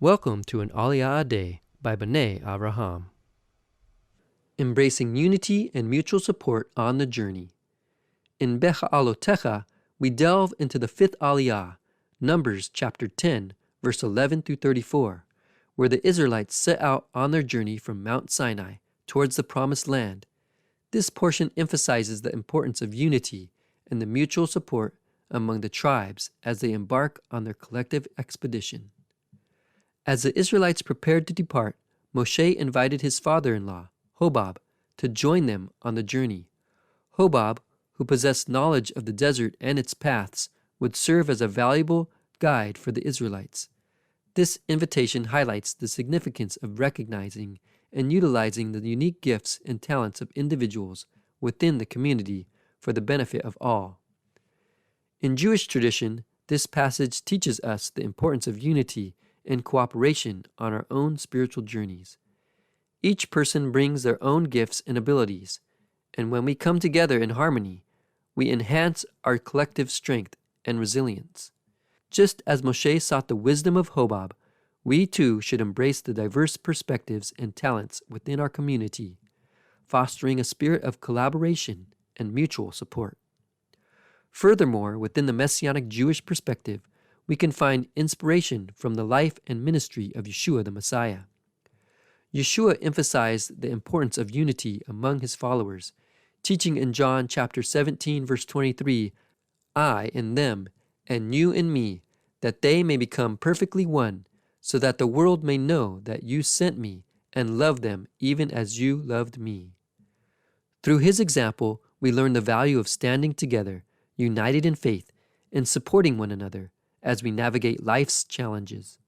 Welcome to an Aliyah a day by Benei, Avraham. Embracing unity and mutual support on the journey. In Behaalotecha, we delve into the fifth Aliyah, Numbers chapter 10, verse 11 through 34, where the Israelites set out on their journey from Mount Sinai towards the Promised Land. This portion emphasizes the importance of unity and the mutual support among the tribes as they embark on their collective expedition. As the Israelites prepared to depart, Moshe invited his father-in-law, Hobab, to join them on the journey. Hobab, who possessed knowledge of the desert and its paths, would serve as a valuable guide for the Israelites. This invitation highlights the significance of recognizing and utilizing the unique gifts and talents of individuals within the community for the benefit of all. In Jewish tradition, this passage teaches us the importance of unity and cooperation on our own spiritual journeys. Each person brings their own gifts and abilities, and when we come together in harmony, we enhance our collective strength and resilience. Just as Moshe sought the wisdom of Hobab, we too should embrace the diverse perspectives and talents within our community, fostering a spirit of collaboration and mutual support. Furthermore, within the Messianic Jewish perspective, we can find inspiration from the life and ministry of Yeshua the Messiah. Yeshua emphasized the importance of unity among his followers, teaching in John chapter 17, verse 23, "I in them, and you in me, that they may become perfectly one, so that the world may know that you sent me and loved them even as you loved me." Through his example, we learn the value of standing together, united in faith, and supporting one another as we navigate life's challenges.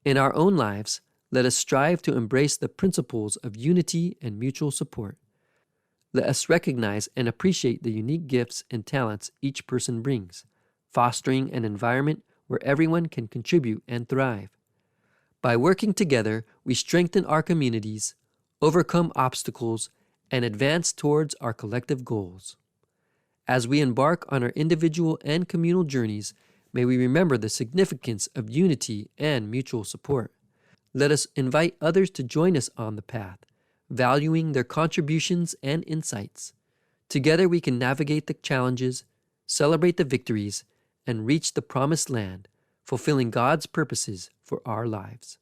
In our own lives, let us strive to embrace the principles of unity and mutual support. Let us recognize and appreciate the unique gifts and talents each person brings, fostering an environment where everyone can contribute and thrive. By working together, we strengthen our communities, overcome obstacles, and advance towards our collective goals. As we embark on our individual and communal journeys, may we remember the significance of unity and mutual support. Let us invite others to join us on the path, valuing their contributions and insights. Together we can navigate the challenges, celebrate the victories, and reach the promised land, fulfilling God's purposes for our lives.